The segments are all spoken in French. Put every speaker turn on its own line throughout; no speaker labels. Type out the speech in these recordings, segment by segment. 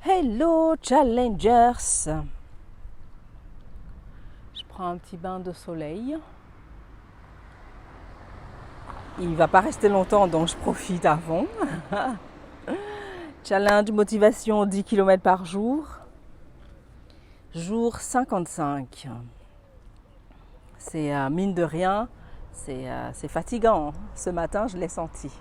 Hello Challengers! Je prends un petit bain de soleil. Il ne va pas rester longtemps donc je profite à fond. Challenge motivation 10 km par jour. Jour 55. C'est mine de rien, c'est fatigant. Ce matin je l'ai senti.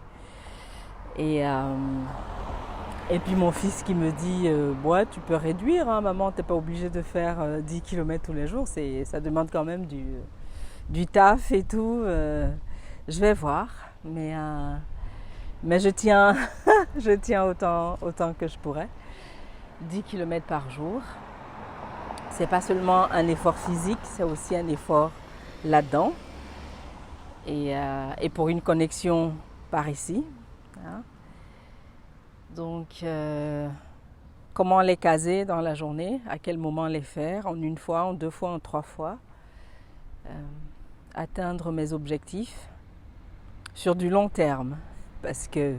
Et puis mon fils qui me dit ouais, tu peux réduire, hein, maman, t'es pas obligée de faire 10 km tous les jours, ça demande quand même du taf et tout. Je vais voir, mais je tiens, je tiens autant que je pourrais. 10 km par jour. C'est pas seulement un effort physique, c'est aussi un effort là-dedans. Et pour une connexion par ici. Hein. Donc, comment les caser dans la journée, à quel moment les faire, en une fois, en deux fois, en trois fois. Atteindre mes objectifs sur du long terme, parce que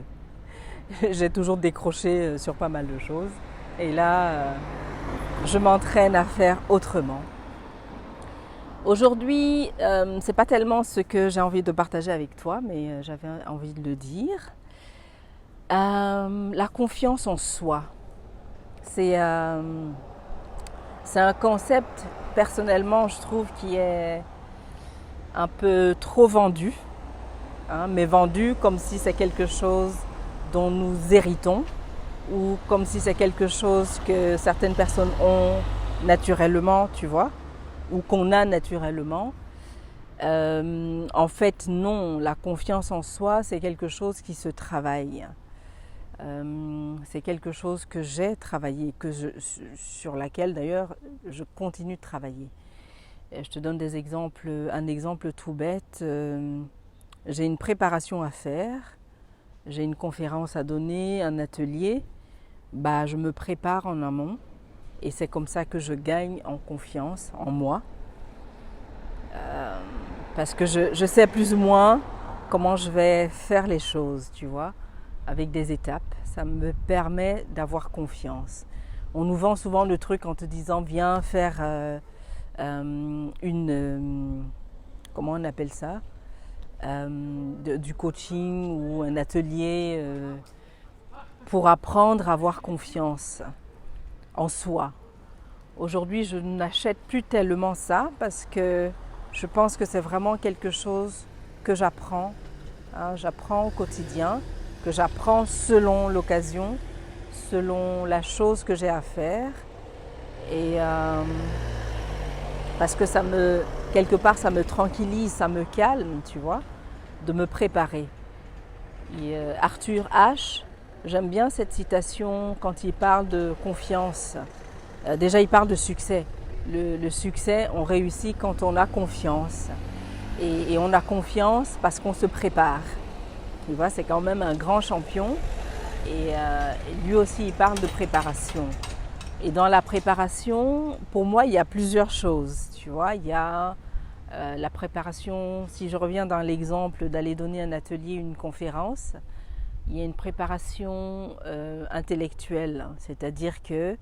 j'ai toujours décroché sur pas mal de choses. Et là, je m'entraîne à faire autrement. Aujourd'hui, c'est pas tellement ce que j'ai envie de partager avec toi, mais j'avais envie de le dire. La confiance en soi, c'est un concept, personnellement, je trouve, qui est un peu trop vendu, hein, mais vendu comme si c'est quelque chose dont nous héritons ou comme si c'est quelque chose que certaines personnes ont naturellement, tu vois, ou qu'on a naturellement. En fait, non, la confiance en soi, c'est quelque chose qui se travaille. C'est quelque chose que j'ai travaillé, sur laquelle d'ailleurs je continue de travailler. Et je te donne un exemple tout bête. J'ai une préparation à faire, j'ai une conférence à donner, un atelier. Je me prépare en amont et c'est comme ça que je gagne en confiance en moi. Parce que je sais plus ou moins comment je vais faire les choses, tu vois, avec des étapes. Ça me permet d'avoir confiance. On nous vend souvent le truc en te disant viens faire comment on appelle ça, du coaching ou un atelier pour apprendre à avoir confiance en soi. Aujourd'hui, je n'achète plus tellement ça parce que je pense que c'est vraiment quelque chose que j'apprends. Hein, j'apprends au quotidien, que j'apprends selon l'occasion, selon la chose que j'ai à faire. Et parce que quelque part, ça me tranquillise, ça me calme, tu vois, de me préparer. Et Arthur H, j'aime bien cette citation quand il parle de confiance. Déjà, il parle de succès. Le succès, on réussit quand on a confiance. Et on a confiance parce qu'on se prépare. Tu vois, c'est quand même un grand champion. Et lui aussi, il parle de préparation. Et dans la préparation, pour moi, il y a plusieurs choses. Tu vois, il y a la préparation, si je reviens dans l'exemple d'aller donner un atelier, une conférence, il y a une préparation intellectuelle. C'est-à-dire que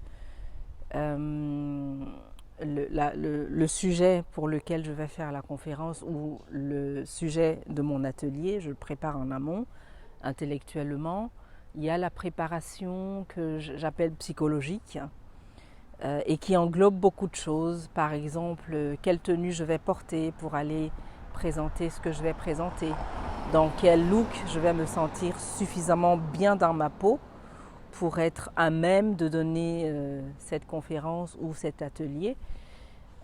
le sujet pour lequel je vais faire la conférence ou le sujet de mon atelier, je le prépare en amont, intellectuellement. Il y a la préparation que j'appelle psychologique et qui englobe beaucoup de choses. Par exemple, quelle tenue je vais porter pour aller présenter ce que je vais présenter, dans quel look je vais me sentir suffisamment bien dans ma peau pour être à même de donner cette conférence ou cet atelier,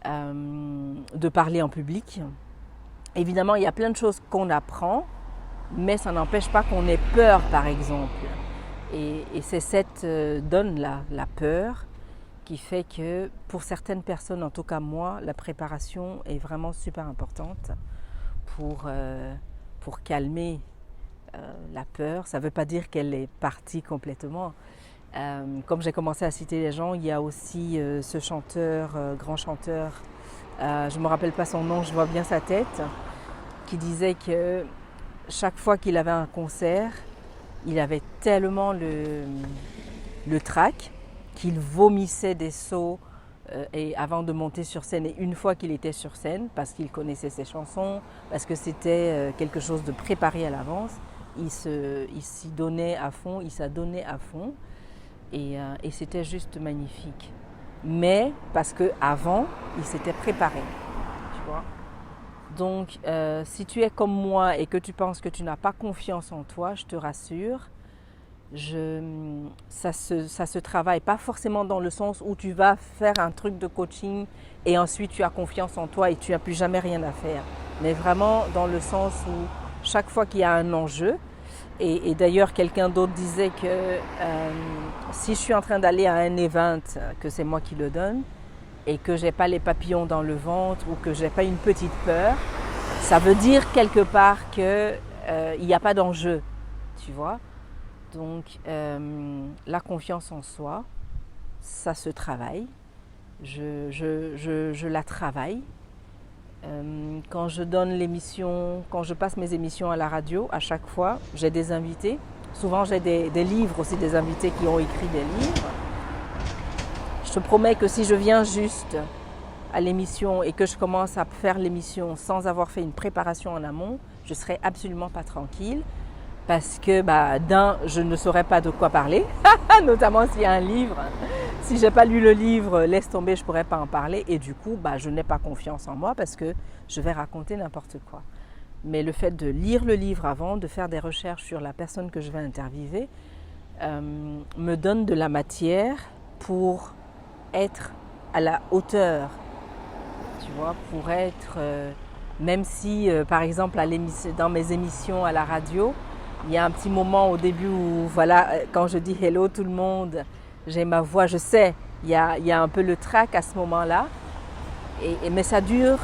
de parler en public. Évidemment, il y a plein de choses qu'on apprend, mais ça n'empêche pas qu'on ait peur, par exemple. Et c'est cette donne-là, la peur, qui fait que pour certaines personnes, en tout cas moi, la préparation est vraiment super importante pour calmer la peur. Ça ne veut pas dire qu'elle est partie complètement. Comme j'ai commencé à citer les gens, il y a aussi ce chanteur, grand chanteur, je ne me rappelle pas son nom, je vois bien sa tête, qui disait que chaque fois qu'il avait un concert, il avait tellement le trac qu'il vomissait des seaux et avant de monter sur scène et une fois qu'il était sur scène, parce qu'il connaissait ses chansons, parce que c'était quelque chose de préparé à l'avance, il s'y donnait à fond, il s'adonnait à fond et c'était juste magnifique. Mais parce qu'avant, il s'était préparé, tu vois. Donc, si tu es comme moi et que tu penses que tu n'as pas confiance en toi, je te rassure, ça se travaille, pas forcément dans le sens où tu vas faire un truc de coaching et ensuite tu as confiance en toi et tu n'as plus jamais rien à faire, mais vraiment dans le sens où chaque fois qu'il y a un enjeu, et d'ailleurs quelqu'un d'autre disait que si je suis en train d'aller à un event, que c'est moi qui le donne, et que j'ai pas les papillons dans le ventre ou que j'ai pas une petite peur, ça veut dire quelque part que il n'y a pas d'enjeu, tu vois. Donc la confiance en soi, ça se travaille. Je la travaille. Quand je donne l'émission, quand je passe mes émissions à la radio, à chaque fois, j'ai des invités. Souvent j'ai des livres aussi, des invités qui ont écrit des livres. Je te promets que si je viens juste à l'émission et que je commence à faire l'émission sans avoir fait une préparation en amont, je ne serai absolument pas tranquille parce que je ne saurais pas de quoi parler, notamment s'il y a un livre. Si je n'ai pas lu le livre, laisse tomber, je ne pourrais pas en parler et du coup, je n'ai pas confiance en moi parce que je vais raconter n'importe quoi. Mais le fait de lire le livre avant, de faire des recherches sur la personne que je vais interviewer, me donne de la matière pour être à la hauteur, tu vois, pour être, même si par exemple dans mes émissions à la radio, il y a un petit moment au début où voilà, quand je dis hello tout le monde, j'ai ma voix, je sais, il y a un peu le trac à ce moment-là, mais ça dure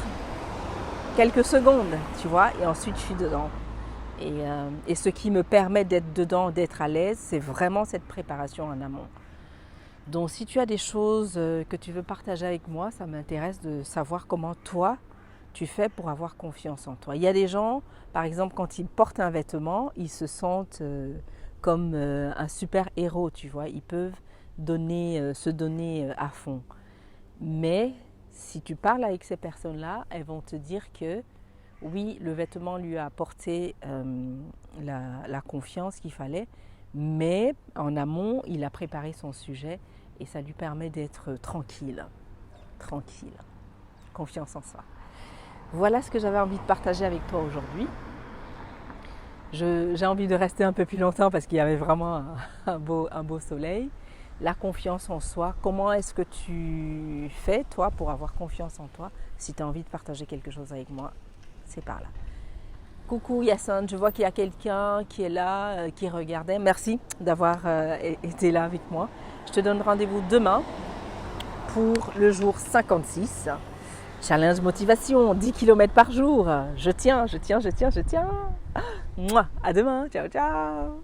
quelques secondes, tu vois, et ensuite je suis dedans. Et ce qui me permet d'être dedans, d'être à l'aise, c'est vraiment cette préparation en amont. Donc si tu as des choses que tu veux partager avec moi, ça m'intéresse de savoir comment toi, tu fais pour avoir confiance en toi. Il y a des gens, par exemple, quand ils portent un vêtement, ils se sentent comme un super héros, tu vois. Ils peuvent se donner à fond. Mais si tu parles avec ces personnes-là, elles vont te dire que oui, le vêtement lui a apporté la confiance qu'il fallait, mais en amont, il a préparé son sujet et ça lui permet d'être tranquille. Confiance en soi. Voilà ce que j'avais envie de partager avec toi aujourd'hui. J'ai envie de rester un peu plus longtemps parce qu'il y avait vraiment un beau soleil. La confiance en soi, comment est-ce que tu fais toi pour avoir confiance en toi? Si tu as envie de partager quelque chose avec moi, c'est par là. Coucou Yassine, je vois qu'il y a quelqu'un qui est là, qui regardait. Merci d'avoir été là avec moi. Je te donne rendez-vous demain pour le jour 56. Challenge motivation, 10 km par jour. Je tiens. Mouah, à demain. Ciao, ciao.